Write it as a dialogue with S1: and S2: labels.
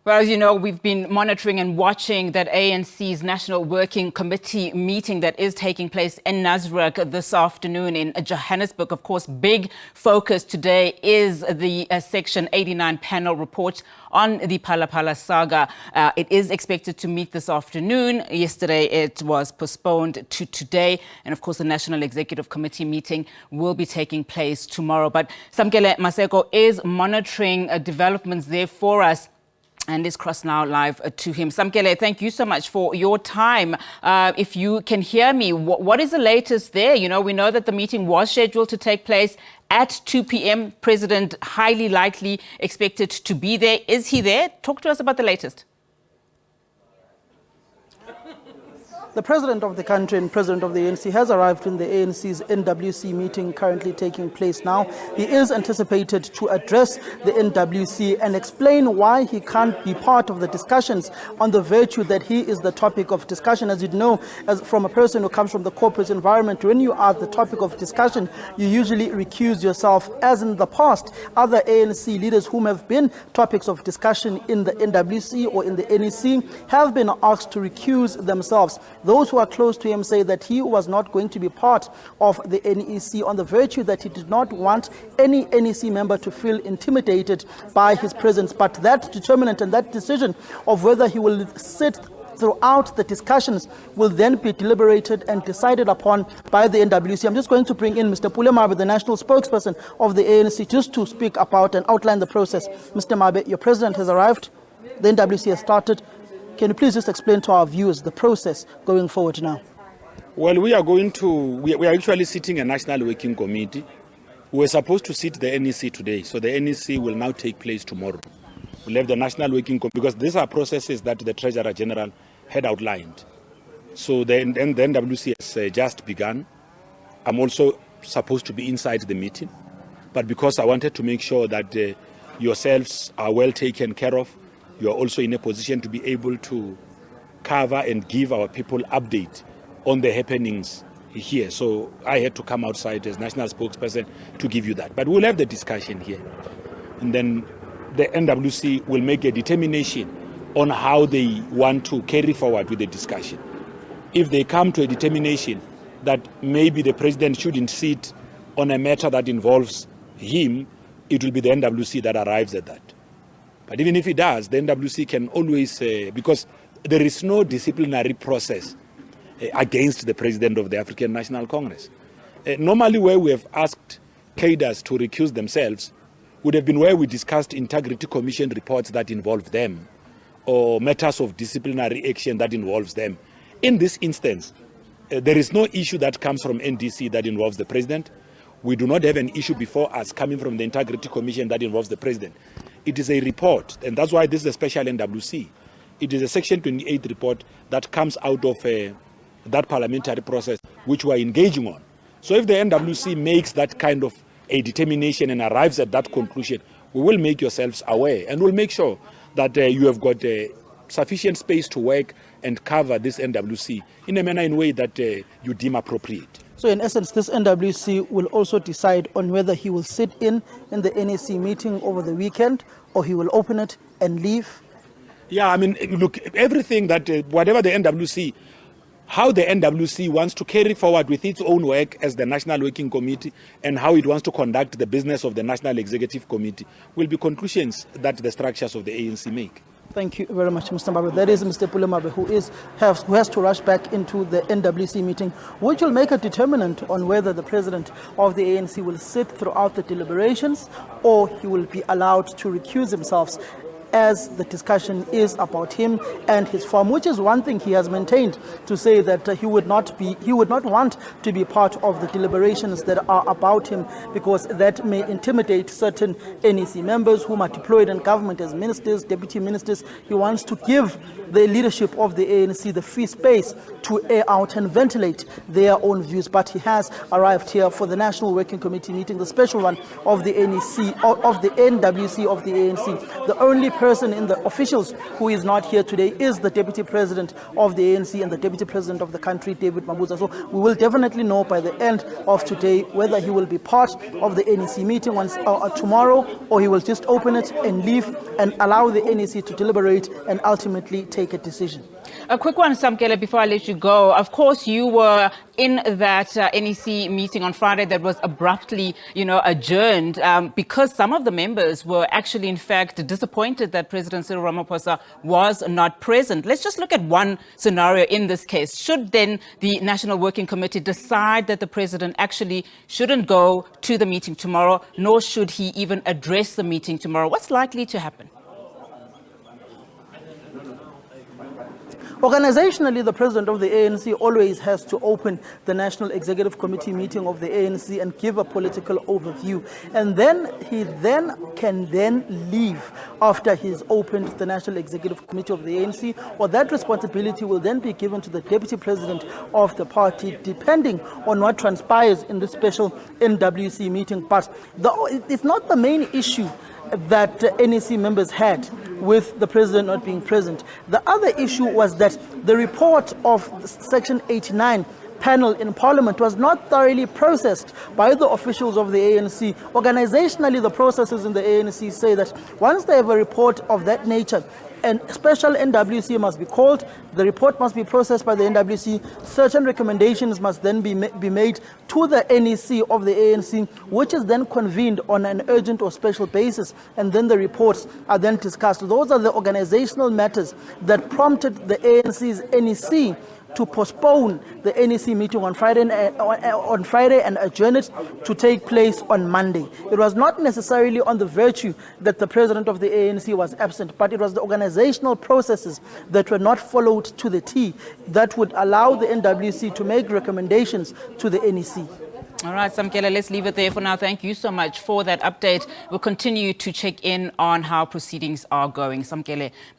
S1: Well, as you know, we've been monitoring and watching that ANC's National Working Committee meeting that is taking place in Nasrec this afternoon in Johannesburg. Of course, big focus today is the Section 89 panel report on the Phala Phala saga. It is expected to meet this afternoon. Yesterday, it was postponed to today. And of course, the National Executive Committee meeting will be taking place tomorrow. But Samkele Maseko is monitoring developments there for us. And is cross now live to him. Samkele, thank you so much for your time. If you can hear me, what is the latest there? You know, we know that the meeting was scheduled to take place at 2 p.m. President highly likely expected to be there. Is he there? Talk to us about the latest.
S2: The president of the country and president of the ANC has arrived in the ANC's NWC meeting currently taking place now. He is anticipated to address the NWC and explain why he can't be part of the discussions on the virtue that he is the topic of discussion. As you know, as from a person who comes from the corporate environment, when you are the topic of discussion, you usually recuse yourself, as in the past. Other ANC leaders whom have been topics of discussion in the NWC or in the NEC have been asked to recuse themselves. Those who are close to him say that he was not going to be part of the NEC on the virtue that he did not want any NEC member to feel intimidated by his presence. But that determinant and that decision of whether he will sit throughout the discussions will then be deliberated and decided upon by the NWC. I'm just going to bring in Mr. Pule Mabe, the national spokesperson of the ANC, just to speak about and outline the process. Mr. Mabe, your president has arrived. The NWC has started. Can you please just explain to our viewers the process going forward now?
S3: Well, we are actually sitting a National Working Committee. We were supposed to sit the NEC today, so the NEC will now take place tomorrow. We'll have the National Working Committee, because these are processes that the Treasurer General had outlined. So the NWC has just begun. I'm also supposed to be inside the meeting, but because I wanted to make sure that yourselves are well taken care of, you are also in a position to be able to cover and give our people update on the happenings here. So I had to come outside as national spokesperson to give you that. But we'll have the discussion here. And then the NWC will make a determination on how they want to carry forward with the discussion. If they come to a determination that maybe the president shouldn't sit on a matter that involves him, it will be the NWC that arrives at that. But even if it does, the NWC can always, because there is no disciplinary process against the president of the African National Congress. Normally where we have asked cadres to recuse themselves would have been where we discussed integrity commission reports that involve them or matters of disciplinary action that involves them. In this instance, there is no issue that comes from NDC that involves the president. We do not have an issue before us coming from the integrity commission that involves the president. It is a report, and that's why this is a special NWC. It is a Section 28 report that comes out of that parliamentary process which we are engaging on. So if the NWC makes that kind of a determination and arrives at that conclusion, we will make yourselves aware and we'll make sure that you have got sufficient space to work and cover this NWC in a manner and way that you deem appropriate.
S2: So in essence, this NWC will also decide on whether he will sit in the NEC meeting over the weekend or he will open it and leave?
S3: Yeah, I mean, look, everything that, whatever the NWC, how the NWC wants to carry forward with its own work as the National Working Committee and how it wants to conduct the business of the National Executive Committee will be conclusions that the structures of the ANC make.
S2: Thank you very much, Mr. Mabe. That is Mr. Pule Mabe, who has to rush back into the NWC meeting, which will make a determinant on whether the president of the ANC will sit throughout the deliberations or he will be allowed to recuse himself, as the discussion is about him and his farm, which is one thing he has maintained, to say that he would not want to be part of the deliberations that are about him, because that may intimidate certain NEC members whom are deployed in government as ministers, deputy ministers. He wants to give the leadership of the ANC the free space to air out and ventilate their own views. But he has arrived here for the National Working Committee meeting, the special one of the NEC, of the NWC of the ANC. The only person person in the officials who is not here today is the Deputy President of the ANC and the Deputy President of the country, David Mabuza. So we will definitely know by the end of today whether he will be part of the NEC meeting tomorrow, or he will just open it and leave and allow the NEC to deliberate and ultimately take a decision.
S1: A quick one, Samkele, before I let you go. Of course, you were in that NEC meeting on Friday that was abruptly, adjourned because some of the members were actually, in fact, disappointed that President Cyril Ramaphosa was not present. Let's just look at one scenario in this case. Should then the National Working Committee decide that the president actually shouldn't go to the meeting tomorrow, nor should he even address the meeting tomorrow, what's likely to happen?
S2: Organizationally, the president of the ANC always has to open the National Executive Committee meeting of the ANC and give a political overview. And then he can leave after he's opened the National Executive Committee of the ANC, or that responsibility will then be given to the deputy president of the party, depending on what transpires in this special NWC meeting. But it's not the main issue that NEC members had with the president not being present. The other issue was that the report of Section 89 panel in Parliament was not thoroughly processed by the officials of the ANC. Organizationally, the processes in the ANC say that once they have a report of that nature, a special NWC must be called, the report must be processed by the NWC, certain recommendations must then be made to the NEC of the ANC, which is then convened on an urgent or special basis, and then the reports are then discussed. Those are the organizational matters that prompted the ANC's NEC to postpone the NEC meeting on Friday and adjourn it to take place on Monday. It was not necessarily on the virtue that the president of the ANC was absent, but it was the organizational processes that were not followed to the T that would allow the NWC to make recommendations to the NEC.
S1: All right, Samkele, let's leave it there for now. Thank you so much for that update. We'll continue to check in on how proceedings are going. Samkele.